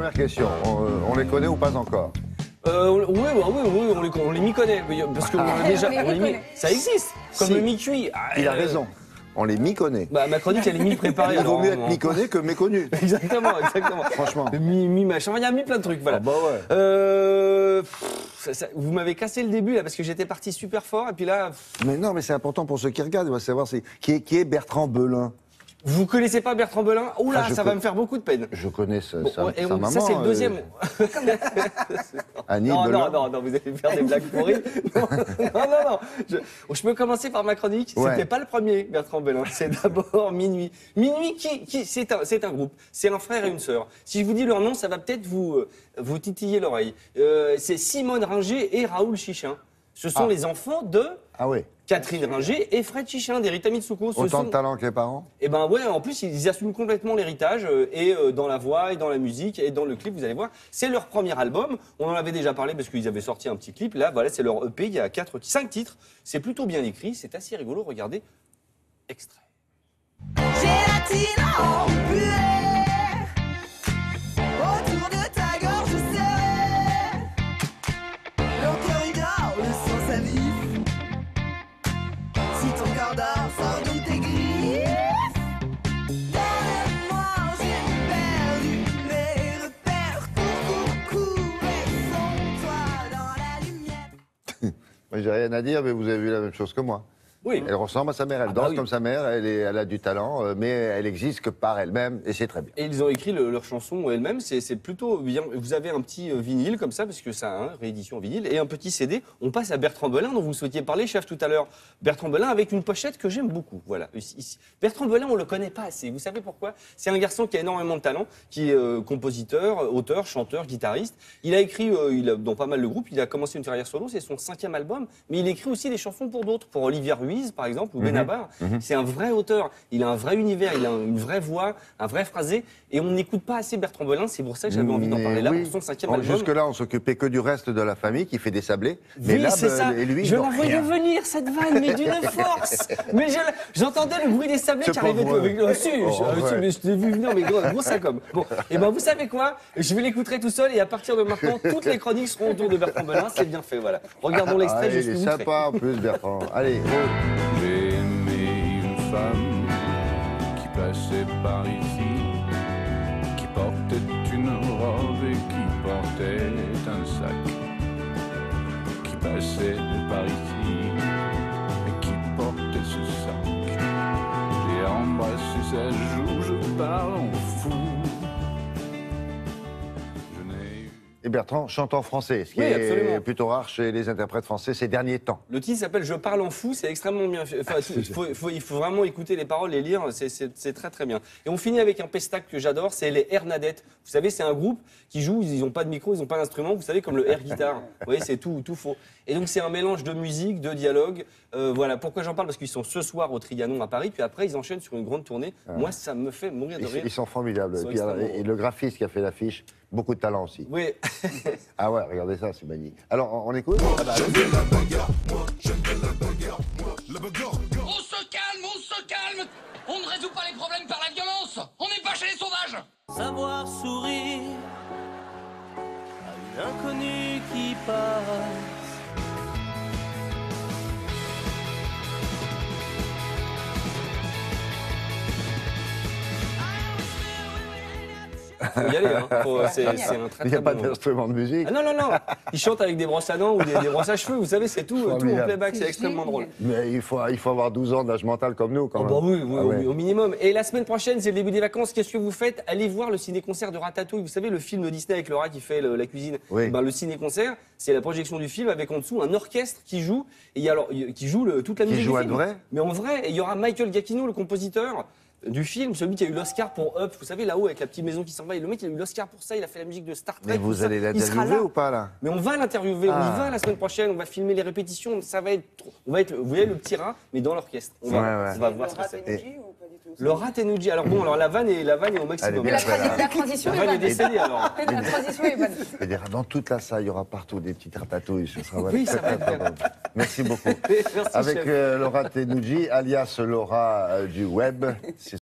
première question. On les connaît ou pas encore? Oui, on les m'y connaît. Parce que ça existe. Comme Si. le mi-cuit. Il a raison. On les mi-connaît. Bah, ma chronique, elle est mi-préparée. Il vaut mieux être mi-connu que méconnu. Exactement. Franchement. Mi-machin, il y a mis plein de trucs, voilà. Ah bah ouais. Vous m'avez cassé le début, là, parce que j'étais parti super fort, et puis là... Mais non, mais c'est important pour ceux qui regardent. On va savoir qui est Bertrand Belin. Vous connaissez pas Bertrand Belin? Oula, ça va me faire beaucoup de peine. Je connais sa Et maman. ça, c'est le deuxième. Annie Non, Belin. non, vous allez faire des blagues pourries. Non. Je peux commencer par ma chronique. Ouais. C'était pas le premier, Bertrand Belin. C'est d'abord Minuit. Minuit, c'est un groupe. C'est un frère et une sœur. Si je vous dis leur nom, ça va peut-être vous titiller l'oreille. C'est Simone Ringer et Raoul Chichin. Ce sont les enfants de Ah oui. Catherine Ringer et Fred Chichin, d'Erita Mitsuko. Autant de talent que les parents? Eh ben ouais, en plus ils assument complètement l'héritage et dans la voix et dans la musique et dans le clip, vous allez voir, c'est leur premier album. On en avait déjà parlé parce qu'ils avaient sorti un petit clip. Là, voilà, c'est leur EP. Il y a 5 titres. C'est plutôt bien écrit. C'est assez rigolo. Regardez, extrait. Gélatine en purée, autour de ta gorge serrée, le corridor, le sang s'avise. Si ton corps dort, sors donc tes griffes. Donne-moi, j'ai perdu mes repères. Cours, laissons-toi dans la lumière. Moi, j'ai rien à dire, mais vous avez vu la même chose que moi. Oui. Elle ressemble à sa mère, elle danse comme sa mère, elle a du talent, mais elle existe que par elle-même, et c'est très bien. Et ils ont écrit leur chanson elles-mêmes, c'est plutôt bien. Vous avez un petit vinyle comme ça, parce que ça a réédition vinyle, et un petit CD. On passe à Bertrand Belin, dont vous souhaitiez parler, chef, tout à l'heure. Bertrand Belin avec une pochette que j'aime beaucoup. Voilà. Ici. Bertrand Belin, on le connaît pas assez. Vous savez pourquoi? C'est un garçon qui a énormément de talent, qui est compositeur, auteur, chanteur, guitariste. Il a écrit dans pas mal de groupes, il a commencé une carrière solo, c'est son 5e album, mais il écrit aussi des chansons pour d'autres, pour Olivia Ruiz, par exemple, ou Benabar. C'est un vrai auteur, il a un vrai univers, il a une vraie voix, un vrai phrasé, et on n'écoute pas assez Bertrand Belin, c'est pour ça que j'avais envie d'en parler là, pour son 5e album. Jusque-là, on s'occupait que du reste de la famille qui fait des sablés. Mais là, c'est ça, et lui, je non, la voyais rien. venir, cette vanne, mais d'une force. Mais j'entendais le bruit des sablés C'est qui pas arrivaient. vrai. Ouais. Mais je t'ai vu venir, mais gros ça comme. Bon, et ben vous savez quoi? Je vais l'écouter tout seul, et à partir de maintenant, toutes les chroniques seront autour de Bertrand Belin, c'est bien fait, voilà. Regardons l'extrait, je Il suis est outré. sympa en plus, Bertrand. Allez, J'ai aimé une femme qui passait par ici, qui portait une robe et qui portait un sac, qui passait par ici et qui portait ce sac. J'ai embrassé sa joue, je parle en fou. Je n'ai eu et Bertrand chante en français, ce qui Oui, est absolument. plutôt rare chez les interprètes français ces derniers temps. Le titre s'appelle Je parle en fou, c'est extrêmement bien fait. Enfin, il faut vraiment écouter les paroles, les lire, c'est très très bien. Et on finit avec un pestac que j'adore, c'est les Hernadettes. Vous savez, c'est un groupe qui joue, ils n'ont pas de micro, ils n'ont pas d'instrument, vous savez, comme le air guitare. Vous voyez, c'est tout faux. Et donc c'est un mélange de musique, de dialogue. Voilà, pourquoi j'en parle? Parce qu'ils sont ce soir au Trianon à Paris, puis après ils enchaînent sur une grande tournée. Moi, ça me fait mourir de rire. Ils sont formidables. Ils sont Et puis, alors, extrêmement et le graphiste qui a fait l'affiche, beaucoup de talent aussi. Oui. Ah ouais, regardez ça, c'est magnifique. Alors, on écoute? Ah bah, On se calme. On ne résout pas les problèmes par la violence. On n'est pas chez les sauvages. Savoir sourire à une inconnue qui passe. faut y aller, hein. C'est un très Il n'y très a pas bon. d'instrument de musique. Ah non, ils chantent avec des brosses à dents ou des brosses à cheveux, vous savez, c'est tout en Formidable. playback, c'est extrêmement drôle. Mais il faut avoir 12 ans d'âge mental comme nous, quand Oh même. bah oui, Ah ouais. au minimum. Et la semaine prochaine, c'est le début des vacances, qu'est-ce que vous faites? Allez voir le ciné-concert de Ratatouille. Vous savez, le film de Disney avec Laura qui fait la cuisine. Oui. Ben, le ciné-concert, c'est la projection du film avec en dessous un orchestre qui joue, qui joue toute la Qui musique joue du à film. de vrai? Mais en vrai, et il y aura Michael Giacchino, le compositeur du film, celui qui a eu l'Oscar pour Up, vous savez, là-haut avec la petite maison qui s'en va. Et le mec, il a eu l'Oscar pour ça, il a fait la musique de Star Trek. Mais tout vous ça. allez Il sera l'interviewer là. ou pas, là? Mais on va l'interviewer, on Ah. y va la semaine prochaine, on va filmer les répétitions, ça va être trop. On va être, vous voyez, le petit rat, mais dans l'orchestre. On Ouais. va voir ce que c'est. Et- Le rat Tenouji. Alors bon, alors la vanne est au Elle est maximum. bien faite, là. La transition La est vanne est bonne. décédée alors. La transition est bonne. Je veux dire, dans toute la salle, il y aura partout des petites ratatouilles. Ce sera Oui, ça va être bien. drôle. Merci beaucoup. Merci, Avec chef. Laura Tenouji, alias Laura du web, si